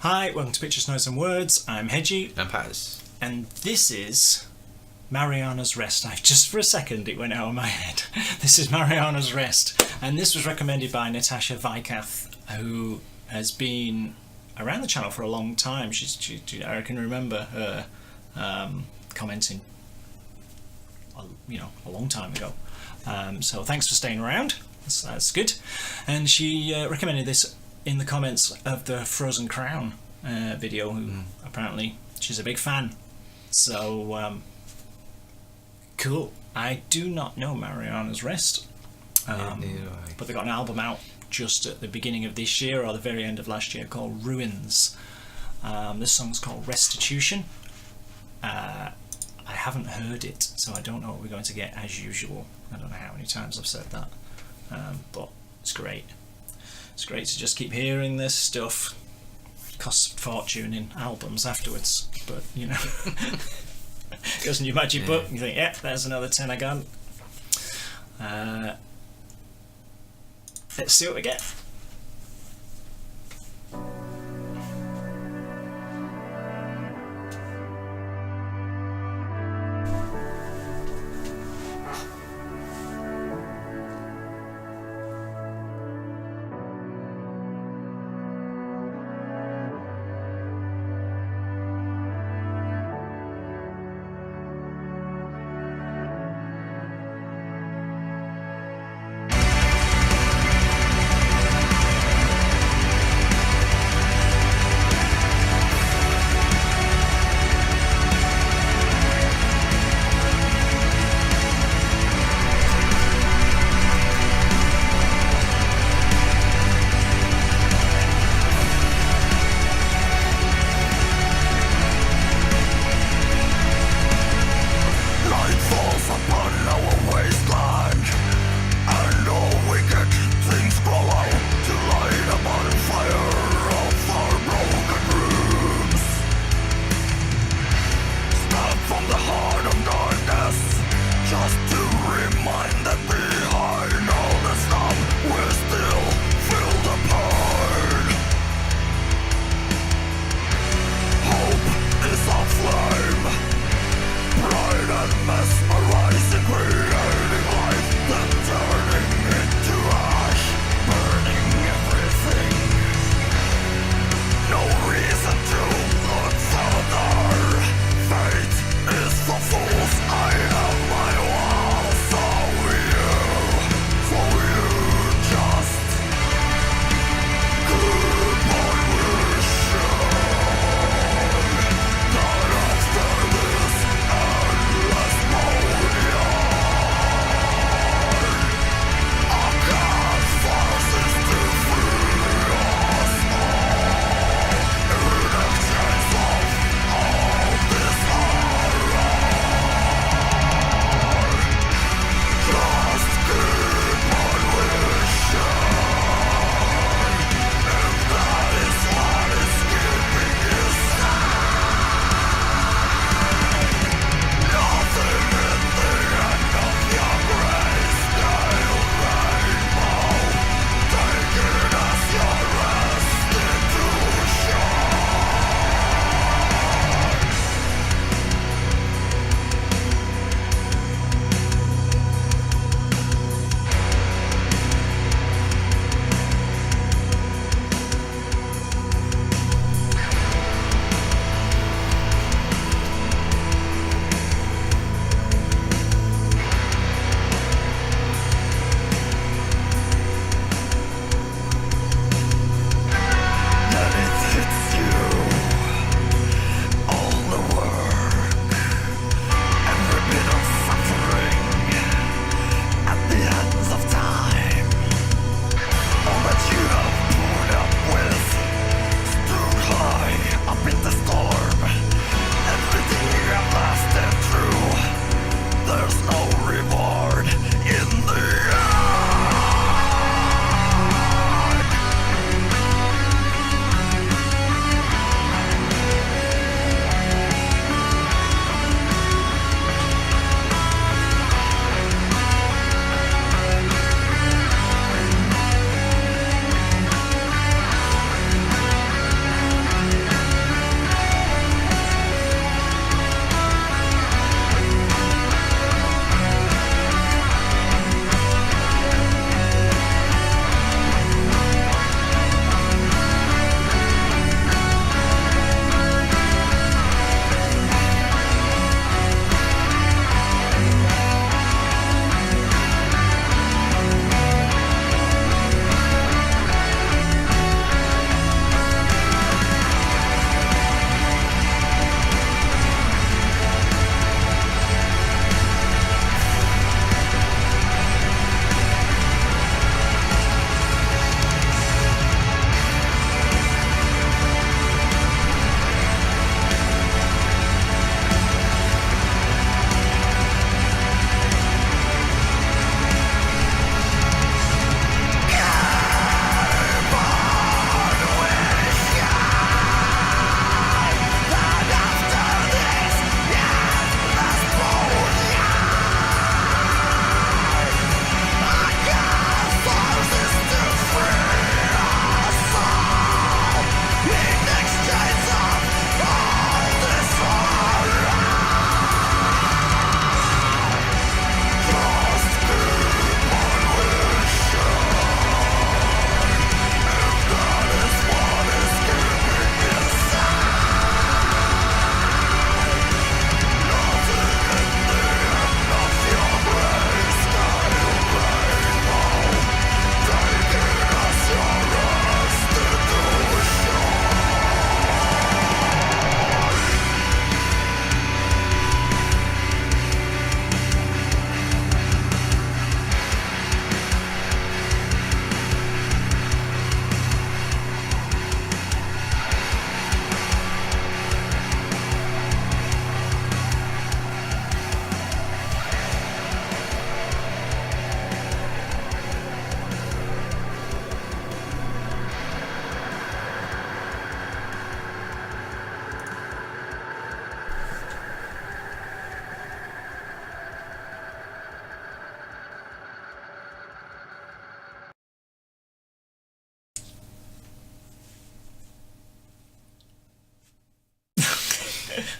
Hi, welcome to Pictures, Noise and Words. I'm Hedgy. I'm Paz. And this is Mariana's Rest. Just for a second it went out of my head. This is Mariana's Rest. And this was recommended by Natasha Vikath, who has been around the channel for a long time. I can remember her commenting a long time ago. So thanks for staying around. That's good. And she recommended this in the comments of the Frozen Crown video. Apparently she's a big fan. So cool. I do not know Mariana's Rest, but they got an album out just at the beginning of this year or the very end of last year called Ruins. This song's called Restitution. I haven't heard it, so I don't know what we're going to get as usual. I don't know how many times I've said that, but it's great. It's great to just keep hearing this stuff. It costs a fortune in albums afterwards, but you know, goes in your magic book and you think, yeah, there's another 10 I got. Let's see what we get.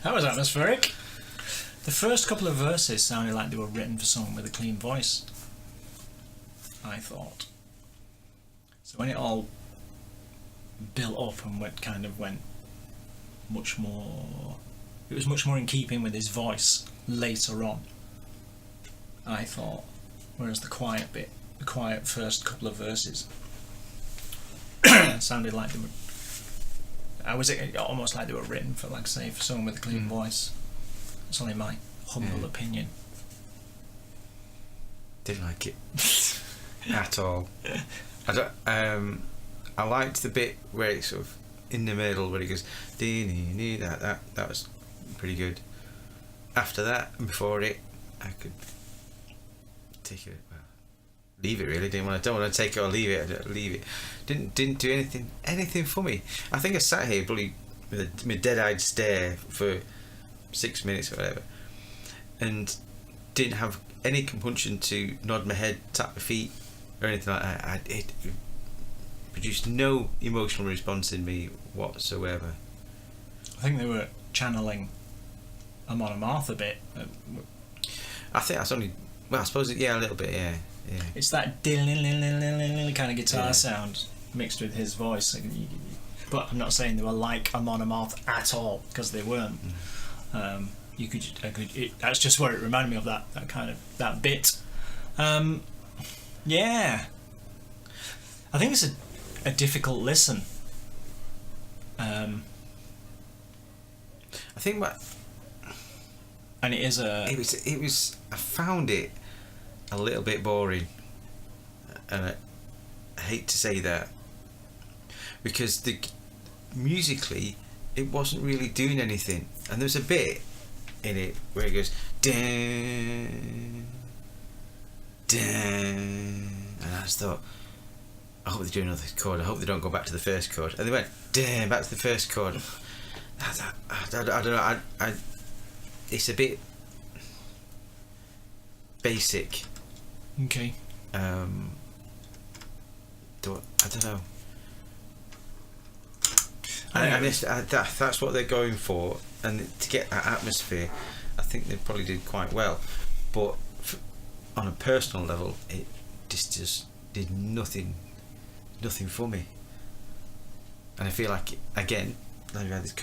That was atmospheric. The first couple of verses sounded like they were written for someone with a clean voice, I thought. So when it all built up and went much more, it was much more in keeping with his voice later on, I thought. Whereas the quiet first couple of verses sounded like they were, almost like they were written for, like, say, for someone with a clean voice. It's only my humble opinion. Didn't like it at all. I liked the bit where it's sort of in the middle where he goes that was pretty good. After that and before it, I could take it. Well, leave it really. Don't want to take it or leave it. Leave it. Didn't do anything for me. I think I sat here bloody with a dead-eyed stare for 6 minutes or whatever, and didn't have any compunction to nod my head, tap my feet, or anything like that. It produced no emotional response in me whatsoever. I think they were channeling Amon Amarth a bit. I think that's only, well, I suppose, yeah, a little bit, yeah. It's that kind of guitar sound mixed with his voice. But I'm not saying they were like Amon Amarth at all, because they weren't. That's just where it reminded me of that kind of that bit. Yeah, I think it's a difficult listen. I think and it is it was I found it a little bit boring, and I hate to say that, because musically it wasn't really doing anything, and there's a bit in it where it goes dun, dun, and I just thought, I hope they do another chord. I hope they don't go back to the first chord. And they went dun, back to the first chord. I don't know. It's a bit basic. Okay. I don't know. That's what they're going for, and to get that atmosphere, I think they probably did quite well. But on a personal level, it just did nothing for me. And I feel like, again, I've had this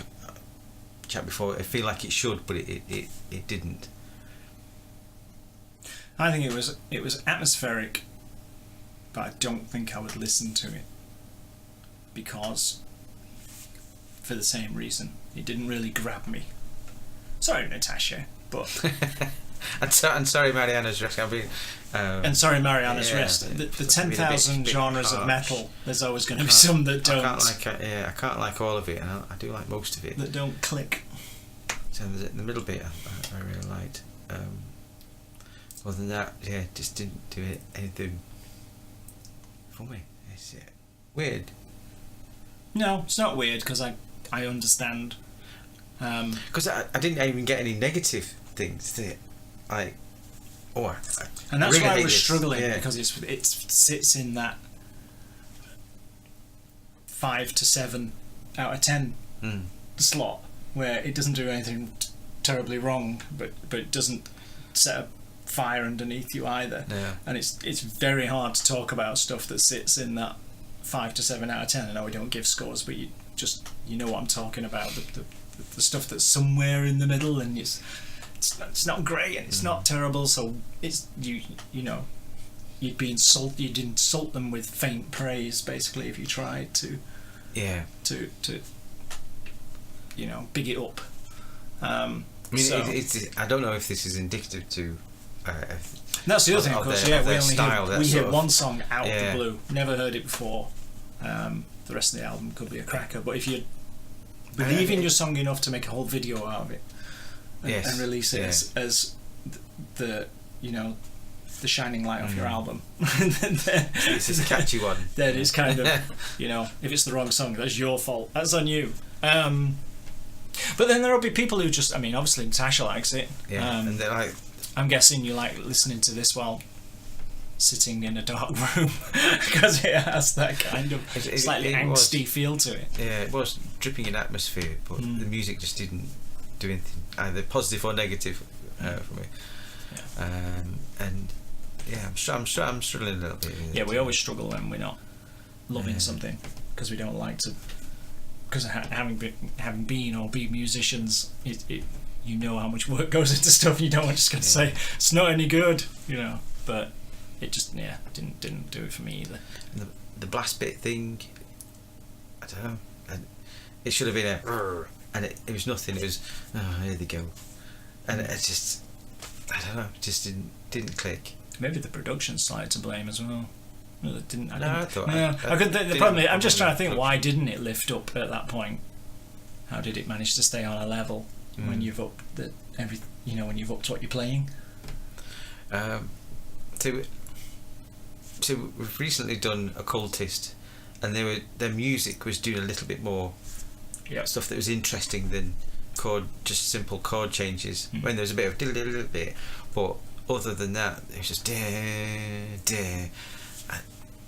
chat before, I feel like it should, but it didn't. I think it was atmospheric, but I don't think I would listen to it, because, for the same reason, it didn't really grab me. Sorry, Natasha, but I'm sorry, Mariana's Rest. And sorry, Mariana's Rest. The 10,000 genres of metal, there's always going to be some that don't. I can't like all of it, and I do like most of it. That don't click. So the middle bit I really liked. Other than that, just didn't do anything for me. It's weird. No, it's not weird, because I understand. Because I didn't even get any negative things that and that's really why I was struggling, yeah. because it sits in that 5 to 7 out of 10 slot, where it doesn't do anything terribly wrong, but it doesn't set a fire underneath you either. Yeah. And it's very hard to talk about stuff that sits in that 5 to 7 out of 10. I know we don't give scores, but you know what I'm talking about. The stuff that's somewhere in the middle, and it's not great and it's not terrible. So it's you'd insult them with faint praise, basically, if you tried to big it up. I don't know if this is indicative to. That's the other thing, of course. We hear one song out of the Yeah. blue. Never heard it before. The rest of the album could be a cracker, but if you believe in your song enough to make a whole video out of it and release it as the shining light of your album, This is a catchy one. Then it's kind of if it's the wrong song, that's your fault. That's on you. But then there'll be people who just, obviously Natasha likes it. Yeah, and they're like, I'm guessing you like listening to this while sitting in a dark room, because it has that kind of slightly angsty feel to it. Yeah, it was dripping in atmosphere, but the music just didn't do anything either positive or negative for me. And yeah, I'm struggling a little bit. Yeah, we always struggle when we're not loving something, because we don't like to. Because having been or be musicians, you know how much work goes into stuff. You don't want just going to say it's not any good, you know. But it just didn't do it for me either. And the blast bit thing, I don't know. It should have been and it was nothing. It was here they go, and it just, I don't know, just didn't click. Maybe the production's slightly to blame as well. No, it didn't. I thought. The problem is, I'm just trying to think, why didn't it lift up at that point? How did it manage to stay on a level when you've upped when you've upped what you're playing? So we've recently done Occultist, and their music was doing a little bit more stuff that was interesting than just simple chord changes. When there was a bit of a little bit, but other than that, it was just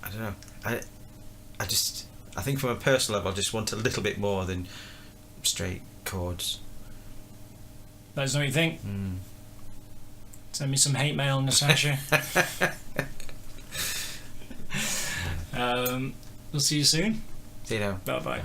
I don't know. I think from a personal level, I just want a little bit more than straight chords. Let us know what you think. Send me some hate mail, Natasha. We'll see you soon. See you now. Bye bye. Bye.